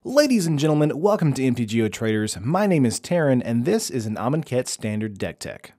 Ladies and gentlemen, welcome to MTGO Traders. My name is Taryn, and this is an Amonkhet Standard Deck Tech.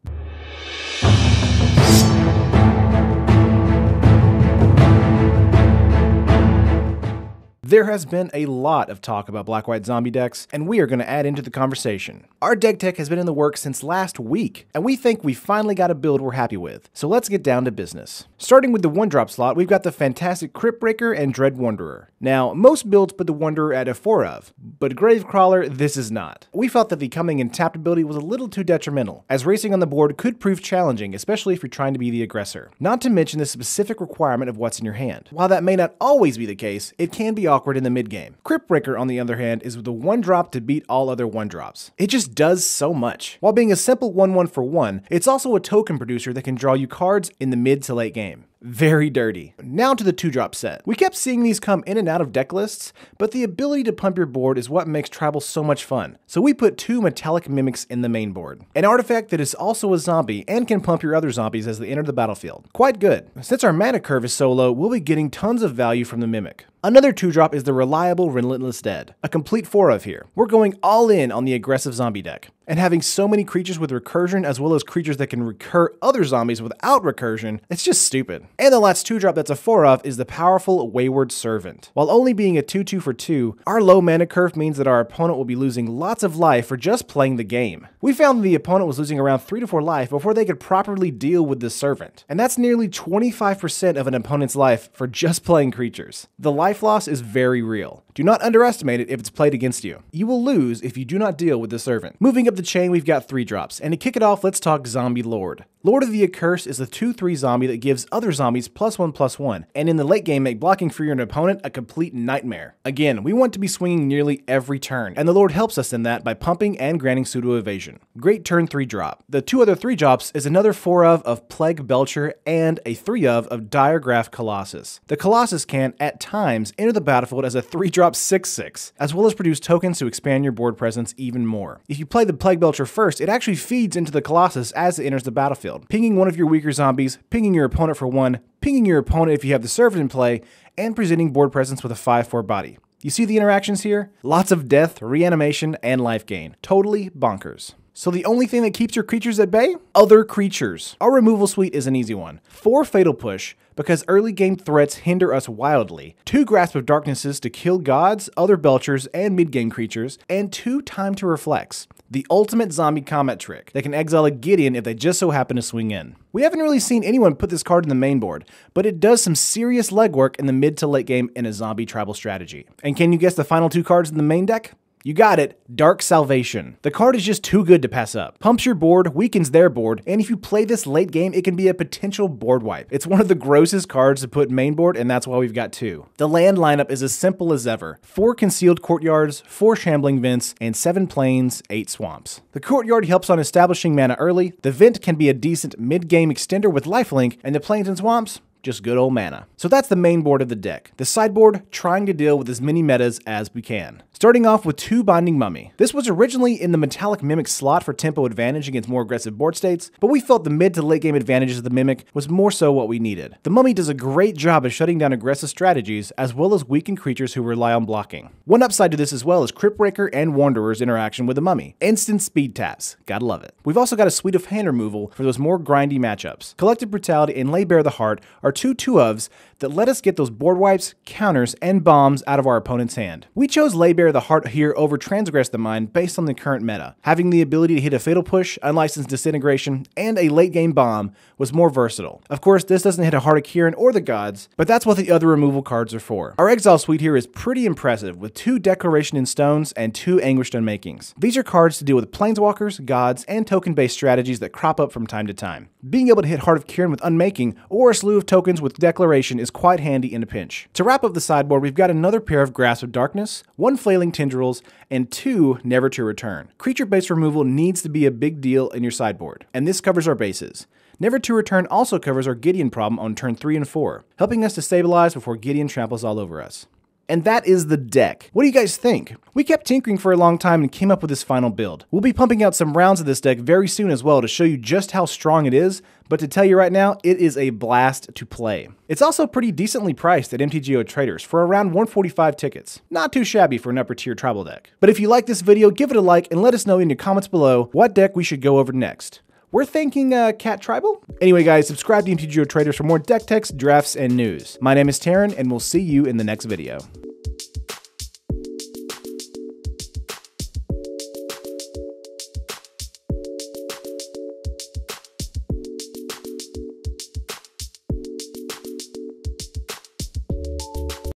There has been a lot of talk about black-white zombie decks, and we are going to add into the conversation. Our deck tech has been in the works since last week, and we think we finally got a build we're happy with. So let's get down to business. Starting with the 1-drop slot, we've got the fantastic Crypt Breaker and Dread Wanderer. Now, most builds put the Wanderer at a 4 of, but Gravecrawler, this is not. We felt that the coming and tapped ability was a little too detrimental, as racing on the board could prove challenging, especially if you're trying to be the aggressor. Not to mention the specific requirement of what's in your hand. While that may not always be the case, it can be awkward in the mid-game. Crypt Breaker, on the other hand, is the 1-drop to beat all other 1-drops. It just does so much. While being a simple 1/1 for 1, it's also a token producer that can draw you cards in the mid to late game. Very dirty. Now to the 2-drop set. We kept seeing these come in and out of deck lists, but the ability to pump your board is what makes Tribal so much fun. So we put 2 Metallic Mimics in the main board. An artifact that is also a zombie and can pump your other zombies as they enter the battlefield. Quite good. Since our mana curve is so low, we'll be getting tons of value from the Mimic. Another 2-drop is the reliable Relentless Dead, a complete 4 of here. We're going all in on the aggressive zombie deck. And having so many creatures with recursion as well as creatures that can recur other zombies without recursion, it's just stupid. And the last 2-drop that's a 4 of is the powerful Wayward Servant. While only being a 2/2 for 2, our low mana curve means that our opponent will be losing lots of life for just playing the game. We found that the opponent was losing around 3 to 4 life before they could properly deal with the Servant. And that's nearly 25% of an opponent's life for just playing creatures. The life loss is very real. Do not underestimate it if it's played against you. You will lose if you do not deal with the Servant. Moving up the chain, we've got 3-drops, and to kick it off, let's talk Zombie Lord. Lord of the Accursed is a 2/3 zombie that gives other zombies +1/+1, and in the late game make blocking for your opponent a complete nightmare. Again, we want to be swinging nearly every turn, and the Lord helps us in that by pumping and granting pseudo evasion. Great turn 3 drop. The 2 other 3-drops is another 4 of Plague Belcher and a 3 of Diregraf Colossus. The Colossus can, at times, enter the battlefield as a 3-drop 6/6, as well as produce tokens to expand your board presence even more. If you play the Plague Belcher first, it actually feeds into the Colossus as it enters the battlefield, pinging one of your weaker zombies, pinging your opponent for 1, pinging your opponent if you have the Servant in play, and presenting board presence with a 5/4 body. You see the interactions here? Lots of death, reanimation, and life gain. Totally bonkers. So the only thing that keeps your creatures at bay? Other creatures. Our removal suite is an easy one. 4 Fatal Push, because early game threats hinder us wildly, 2 Grasp of Darknesses to kill gods, other Belchers, and mid-game creatures, and 2 Time to Reflex, the ultimate zombie combat trick that can exile a Gideon if they just so happen to swing in. We haven't really seen anyone put this card in the main board, but it does some serious legwork in the mid to late game in a zombie tribal strategy. And can you guess the final 2 cards in the main deck? You got it, Dark Salvation. The card is just too good to pass up. Pumps your board, weakens their board, and if you play this late game, it can be a potential board wipe. It's one of the grossest cards to put main board, and that's why we've got 2. The land lineup is as simple as ever. 4 Concealed Courtyards, 4 Shambling Vents, and 7 Plains, 8 Swamps. The Courtyard helps on establishing mana early, the Vent can be a decent mid-game extender with lifelink, and the Plains and Swamps, just good old mana. So that's the main board of the deck. The sideboard, trying to deal with as many metas as we can. Starting off with 2 Binding Mummy. This was originally in the Metallic Mimic slot for tempo advantage against more aggressive board states, but we felt the mid to late game advantages of the Mimic was more so what we needed. The Mummy does a great job of shutting down aggressive strategies as well as weakened creatures who rely on blocking. One upside to this as well is Crypt Breaker and Wanderer's interaction with the Mummy. Instant speed taps. Gotta love it. We've also got a suite of hand removal for those more grindy matchups. Collective Brutality and Lay Bare the Heart are 2 2-ofs that let us get those board wipes, counters, and bombs out of our opponent's hand. We chose Lay Bare the Heart here over Transgress the Mind based on the current meta. Having the ability to hit a Fatal Push, Unlicensed Disintegration, and a late game bomb was more versatile. Of course, this doesn't hit a Heart of Kieran or the gods, but that's what the other removal cards are for. Our Exile suite here is pretty impressive with 2 Declaration in Stones and 2 Anguished Unmakings. These are cards to deal with Planeswalkers, gods, and token-based strategies that crop up from time to time. Being able to hit Heart of Kieran with Unmaking or a slew of tokens with Declaration is quite handy in a pinch. To wrap up the sideboard, we've got another pair of Grasp of Darkness, 1 Flaying Tendrils, and 2 Never to Return. Creature-based removal needs to be a big deal in your sideboard, and this covers our bases. Never to Return also covers our Gideon problem on turn 3 and 4, helping us to stabilize before Gideon tramples all over us. And that is the deck. What do you guys think? We kept tinkering for a long time and came up with this final build. We'll be pumping out some rounds of this deck very soon as well to show you just how strong it is, but to tell you right now, it is a blast to play. It's also pretty decently priced at MTGO Traders for around 145 tickets. Not too shabby for an upper tier tribal deck. But if you like this video, give it a like and let us know in the comments below what deck we should go over next. We're thinking Cat Tribal? Anyway guys, subscribe to MTGO Traders for more deck techs, drafts, and news. My name is Taryn, and we'll see you in the next video.